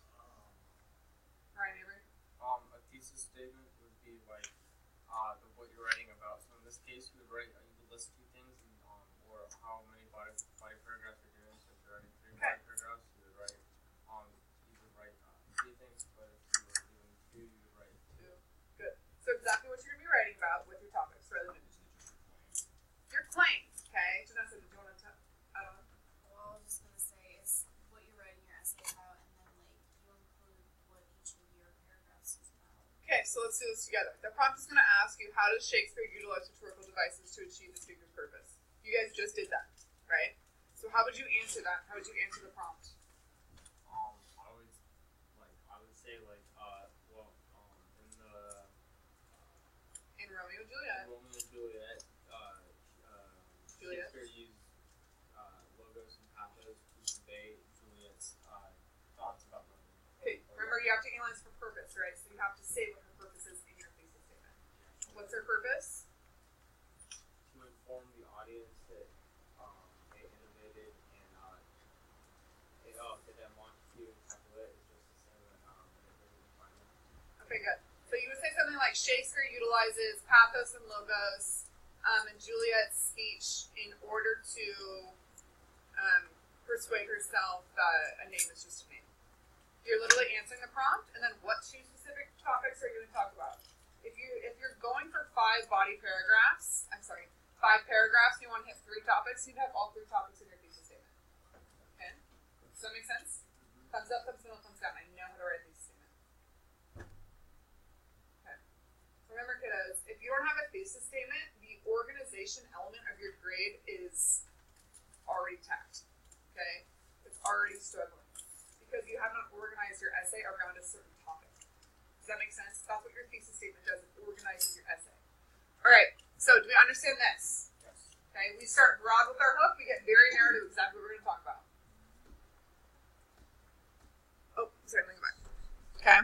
Ryan Avery. A thesis statement would be like what you're writing about. So in this case, you would list 2 things, and, or how many body paragraphs you're doing. So if you're writing 3 body paragraphs, you would write 3 things. But if you were doing 2, you would write 2. Good. So exactly what you're going to be writing about with your topics, rather than your claims. Okay. Janessa, did you want to? Well, I was just gonna say is what you're writing your essay about, and then like you include what each of your paragraphs is about. Okay, so let's do this together. The prompt is going to ask you, how does Shakespeare utilize rhetorical devices to achieve the speaker's purpose? You guys just did that, right? So how would you answer that? How would you answer the prompt? I would say In Romeo and Juliet. Juliet. Shakespeare used logos and pathos to convey Juliet's thoughts about Romeo. Okay, remember you have to analyze for purpose, right? So you have to say what her purpose is in your thesis statement. What's her purpose? To inform the audience that they innovated and that Montague and Capulet is just the same Okay, good. So you would say something like Shakespeare utilizes pathos and logos in Juliet's speech in order to persuade herself that a name is just a name. You're literally answering the prompt, and then what 2 specific topics are you going to talk about? If you're going for 5 body paragraphs, 5 paragraphs, you want to hit 3 topics, you'd have all 3 topics in your thesis statement. Okay? Does that make sense? Thumbs up, thumbs down, thumbs down. I know how to write a thesis statement. Okay. Remember, kiddos, if you don't have a thesis statement, the organization element of your grade is already tapped. Okay? It's already struggling. Because you have not organized your essay around a certain topic. Does that make sense? That's what your thesis statement does. It organizes your essay. Alright, so do we understand this? Yes. Okay, we start broad with our hook, we get very narrow to exactly what we're going to talk about. Oh, sorry, let me go back. Okay.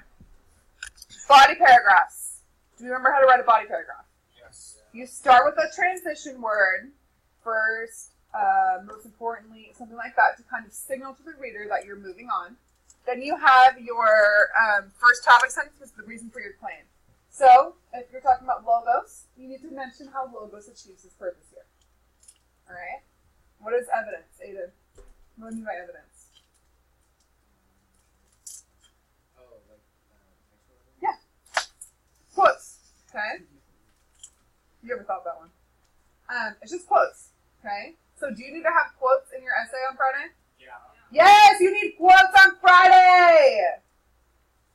Body paragraphs. Do you remember how to write a body paragraph? Yes. You start with a transition word first, most importantly, something like that to kind of signal to the reader that you're moving on. Then you have your first topic sentence, which is the reason for your claim. So, if you're talking about logos, you need to mention how logos achieves its purpose here. Alright? What is evidence, Aiden? What do you mean by evidence? Oh, like, Yeah. Quotes. Okay? You ever thought of that one? It's just quotes. Okay? So do you need to have quotes in your essay on Friday? yeah. Yes, you need quotes on Friday!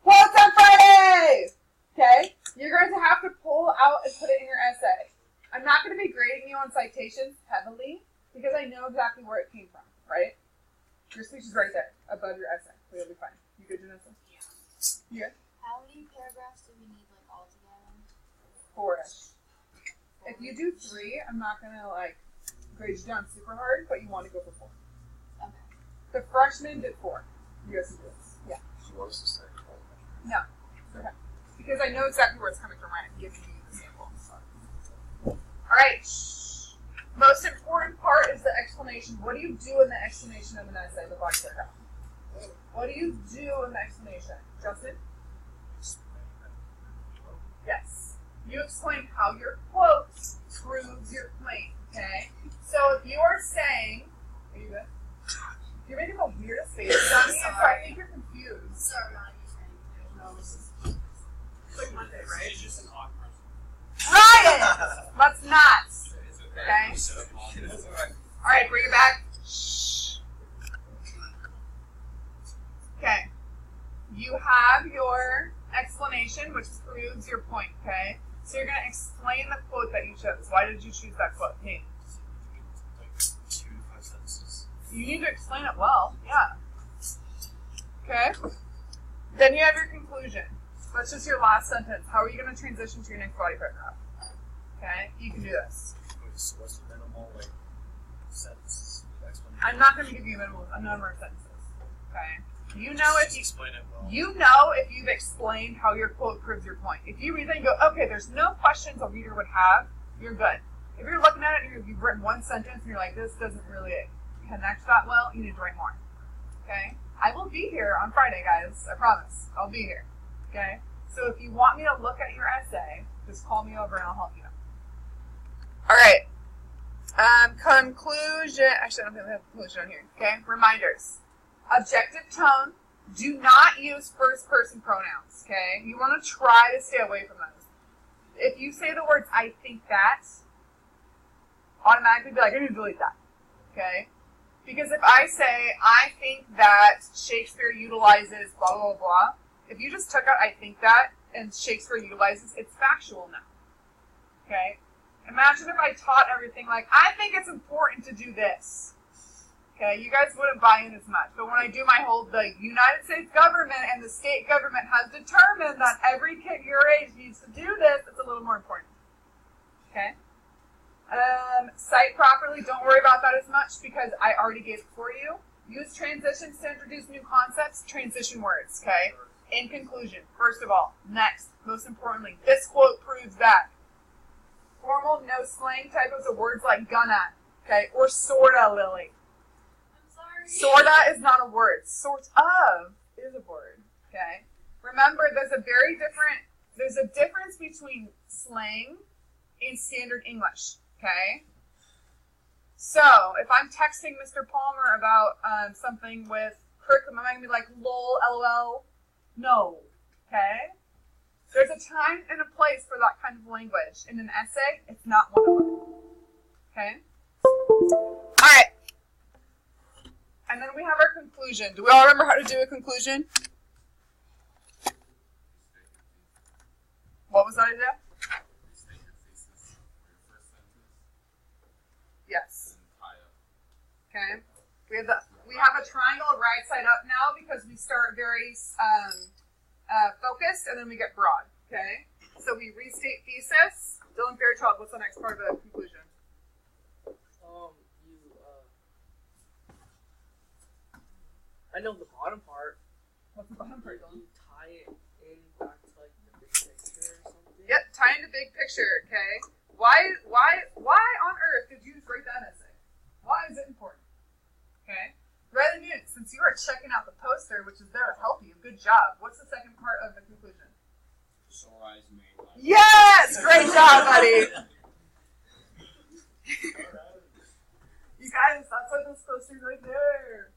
Quotes on Friday! Okay? You're going to have to pull out and put it in your essay. I'm not going to be grading you on citations heavily because I know exactly where it came from, right? Your speech is right there above your essay. So you'll be fine. You good, Janessa? Yeah. You good? How many paragraphs do we need, like, altogether? 4-ish. If you do 3, I'm not going to, like, grade you down super hard, but you want to go for 4. Okay. The freshmen did 4. You guys can do this. Yeah. She wants to say. No. Okay. Because I know exactly where it's coming from, right? I'm giving you the sample. Alright. Most important part is the explanation. What do you do in the explanation of an essay, the body paragraph? What do you do in the explanation? Justin? Yes. You explain how your quote proves your claim, okay? So if you are saying, are you good? You're making the weirdest faces on me, and so I think you're confused. Sorry. It's like Monday, right? It's just an awkward. Ryan! Let's not. It's Okay. So, Alright, bring it back. Shh. Okay. You have your explanation, which proves your point, okay? So you're going to explain the quote that you chose. Why did you choose that quote? Hey. like 2 to 5 sentences. You need to explain it well, yeah. Okay? Then you have your conclusion. That's just your last sentence. How are you going to transition to your next body paragraph? Okay? You can do this. So what's the minimal, like, sentence explanation? I'm not going to give you a number of sentences. Okay? You know if Just you... explain it well. You know if you've explained how your quote proves your point. If you read that and go, okay, there's no questions a reader would have, you're good. If you're looking at it and you've written one sentence and you're like, this doesn't really connect that well, you need to write more. Okay? I will be here on Friday, guys. I promise. I'll be here. Okay? So if you want me to look at your essay, just call me over and I'll help you. Alright. Conclusion. Actually, I don't think we have conclusion on here. Okay? Reminders. Objective tone. Do not use first-person pronouns, okay? You want to try to stay away from those. If you say the words, I think that, automatically be like, I need to delete that, okay? Because if I say, I think that Shakespeare utilizes blah, blah, blah, if you just took out I think that and Shakespeare utilizes, it's factual now, okay? Imagine if I taught everything like, I think it's important to do this. Okay, you guys wouldn't buy in as much. But when I do my whole, the United States government and the state government has determined that every kid your age needs to do this, it's a little more important. Okay? Cite properly, don't worry about that as much because I already gave it for you. Use transitions to introduce new concepts, transition words, okay? In conclusion, first of all, next, most importantly, this quote proves that. Formal, no slang type of words like gonna, okay? Or sorta, Lily. Sorta is not a word. Sort of is a word. Okay? Remember, there's a difference between slang and standard English. Okay? So, if I'm texting Mr. Palmer about something with curriculum, am I going to be like, lol, lol? No. Okay? There's a time and a place for that kind of language. In an essay, it's not one of them. Okay? Alright. And then we have our conclusion. Do we all remember how to do a conclusion? What was that, Isaiah? We have a triangle right side up now because we start very focused and then we get broad. Okay. So we restate thesis. Dylan Fairchild, what's the next part of the conclusion? I know the bottom part. What's the bottom part, Dylan? You tie it in back to like the big picture or something. Yep, tie into big picture, okay? Why on earth did you write that essay? Why is it important? Okay? Riley Moon, since you are checking out the poster, which is there to help you, good job. What's the second part of the conclusion? Summarize main line. Yes! Great job, buddy! You guys, that's why those posters right there.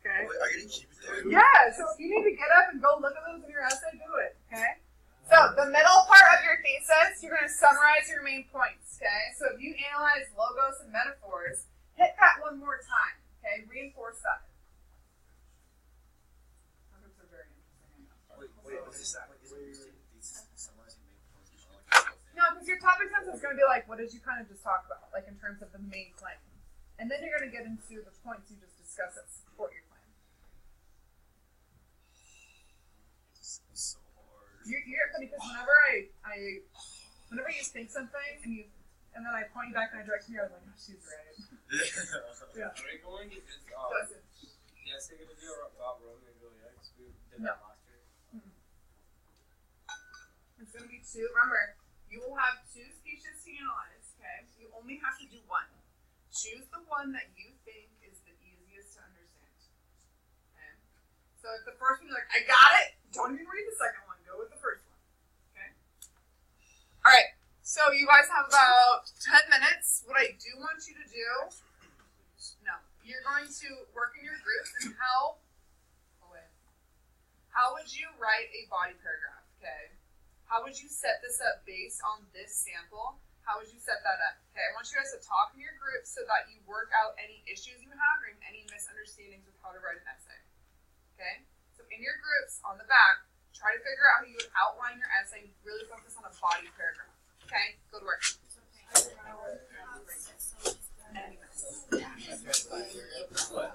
Okay? Are you gonna keep it there? Yeah, so if you need to get up and go look at those in your essay, do it, okay? So the middle part of your thesis, you're going to summarize your main points, okay? So if you analyze logos and metaphors, hit that one more time, okay? Reinforce that. Logos are very interesting. Wait, what is that? No, because your topic sentence is going to be like, what did you kind of just talk about, like in terms of the main claim. And then you're going to get into the points you just discussed that support your claim. So hard. You're funny because whenever whenever you think something and then I point you back in a direction, you're like, oh, she's right. Yeah. Are we going to just, Doesn't. yes, they're going to do about Romeo and Juliet, because we did No. that last year. It's going to be two. Remember, you will have two speeches to analyze, okay? You only have to do one. Choose the one that you think is the easiest to understand. Okay? So if the first one you're like, I got it, don't even read the second one. Go with the first one. Okay? All right. So you guys have about 10 minutes. What I do want you to do, you're going to work in your groups and how would you write a body paragraph, okay? How would you set this up based on this sample? How would you set that up? Okay, I want you guys to talk in your groups so that you work out any issues you have or any misunderstandings with how to write an essay. Okay? So in your groups, on the back, try to figure out how you would outline your essay, really focus on a body paragraph. Okay? Go to work.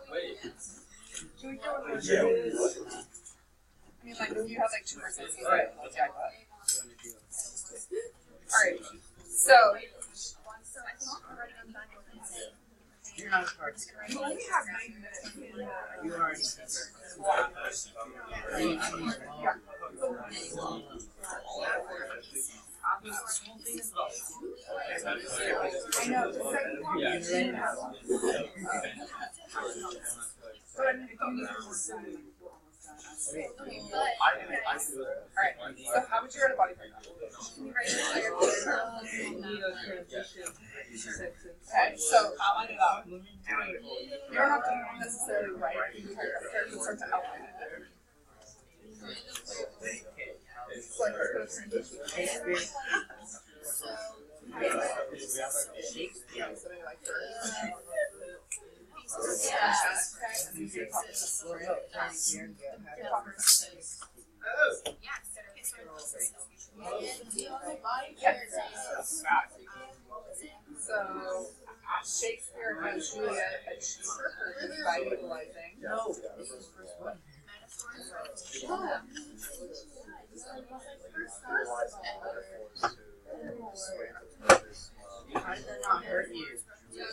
Wait. Can we go with I mean, like, if you have like 2%, right? Alright, so You're not smart. you only have 9 minutes. You already I know. But I mean, if you need more time, we're almost done. Alright, so how would you write a body paragraph? Okay, so outline it out. You don't have to necessarily write the entire paragraph, you can start to outline it. It's like a transition. Yeah, so maybe like first. So Shakespeare has Juliet achieve her purpose by utilizing. No, this is the first one. How did that not hurt you? And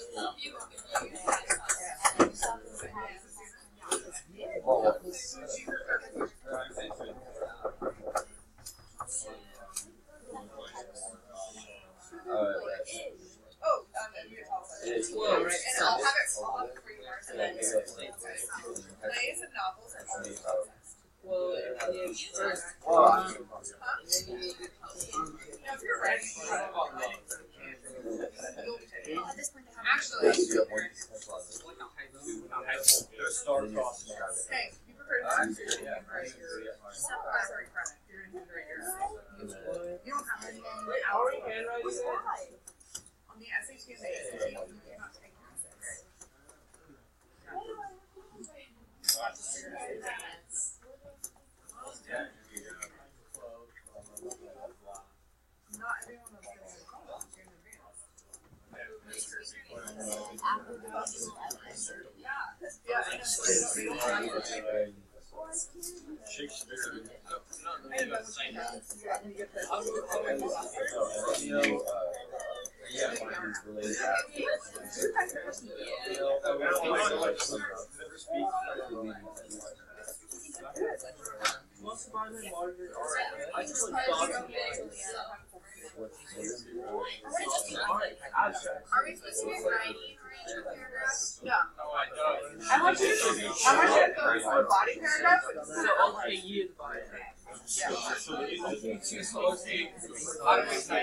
I'll have it for you, Mark, and then plays and novels and Well, it's first. if you're ready, actually, There's star-crossed. hey, you prepared to write your sorry, credit. You're going to write your essay. You don't have to. Wait, how are you handwriting it? On the SAT and the ACT, you cannot take your essay, right? Not everyone was going to in advance. Yeah, Yeah, I know. Shakespeare. Most of my monitors are. I just like dogs. Are we supposed to be writing paragraphs? No. No, I don't. I want you to go for a body paragraph. So I'll pay you the buy. You choose supposed to. How do we say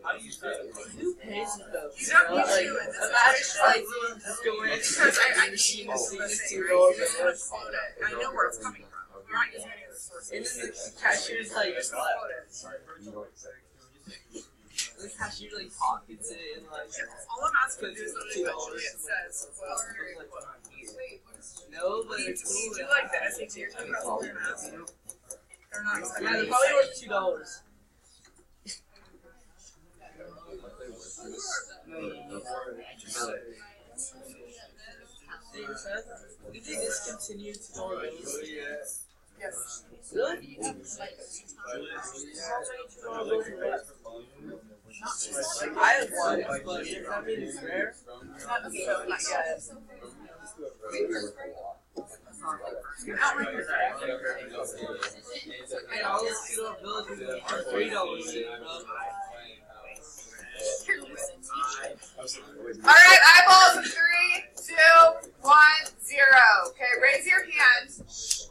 Who pays it though? You don't need to Like, do it. That is like, like, just go in. because I see this thing, right? You just gotta quote it. I know where it's coming from. We're not using any other sources. And then the cashier's like, Just quote it. the cashier like pockets it and like. All I'm asking you to do is literally eventually it says, well, wait, what is No, but do you it's do like the SAT or something about something else? They're not Yeah, expecting they're you to probably say. worth $2. Did they discontinue $2 bills? Yes. Really? I have one, but does that mean it's rare? Not so, not yet. And all those $2 bills are $3. Alright, eyeballs in 3, 2, 1, 0. Okay, raise your hand.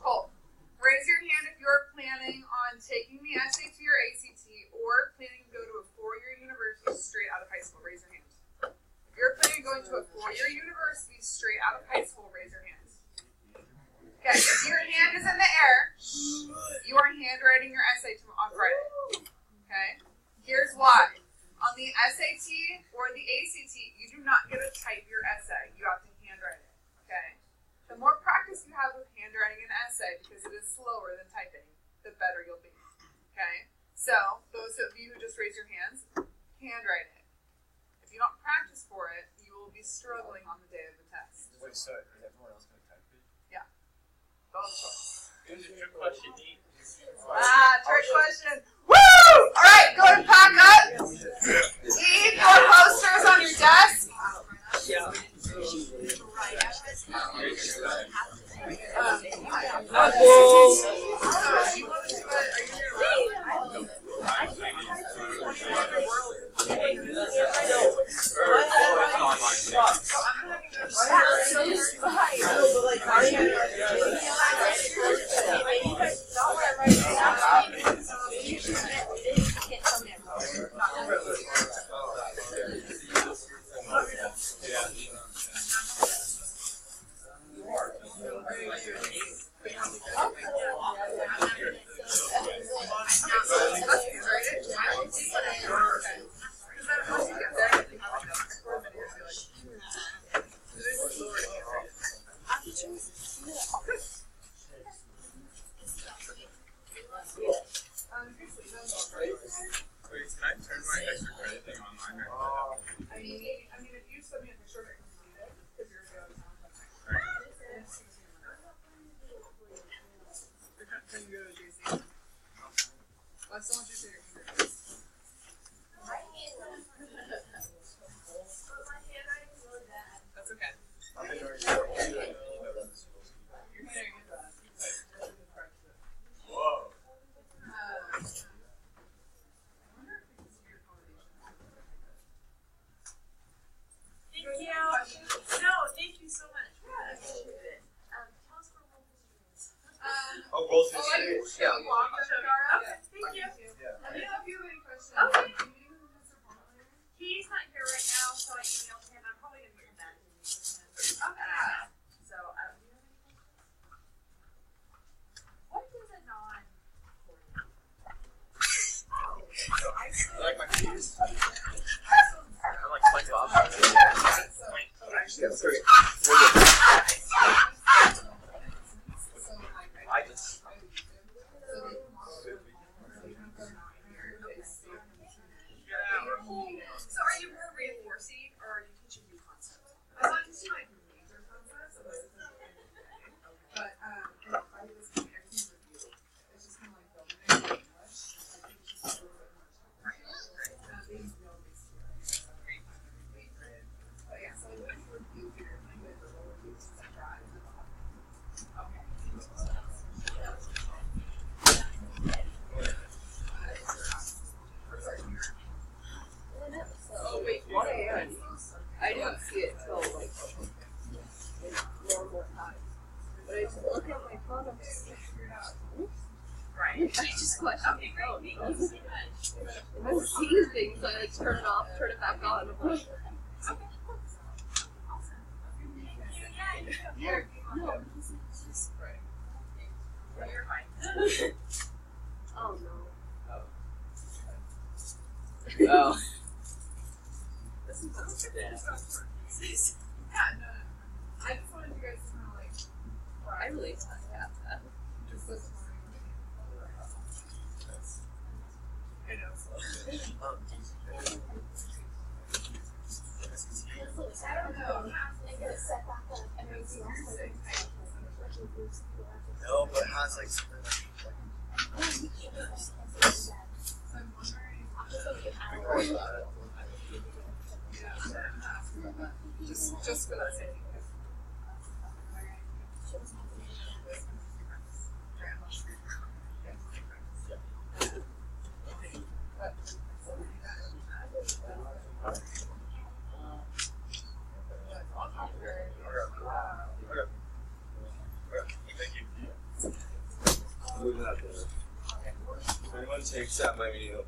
Cool. Raise your hand if you're planning on taking the SAT or ACT or planning to go to a 4-year university straight out of high school. Raise your hand. If you're planning on going to a 4-year university straight out of high school, raise your hand. Okay, if your hand is in the air, you are handwriting your essay on Friday. Okay? Here's why. On the SAT or the ACT, you do not get to type your essay. You have to handwrite it. Okay? The more practice you have with handwriting an essay, because it is slower than typing, the better you'll be. Okay? So, those of you who just raise your hands, handwrite it. If you don't practice for it, you will be struggling on the day of the test. Wait, so is everyone else going to type it? Don't choice. It was a trick question, Nate. Trick question. Woo! Alright, go and pack up. Leave your posters on your desk. Wait, can I turn my extra credit thing online right now? I mean, if you submit the short completed, because you're going to I still want you to say your fingers. That's okay. You're hearing that. Whoa. Thank you. No, thank you so much. I appreciate it. Tell us what world history is. Oh, World I can show you. Okay, thank you. Yeah. Oh no. If I'm seeing things, I like turn it off, turn it back on. I'm like, no. Oh no. Oh. Yeah, no. I just wanted you guys to kind of like. I really have that. Just this morning. I know. I don't know. I get it set back up and it's No, but it has like something like I'm wondering. Just for that sake. thank you. If anyone takes that my video,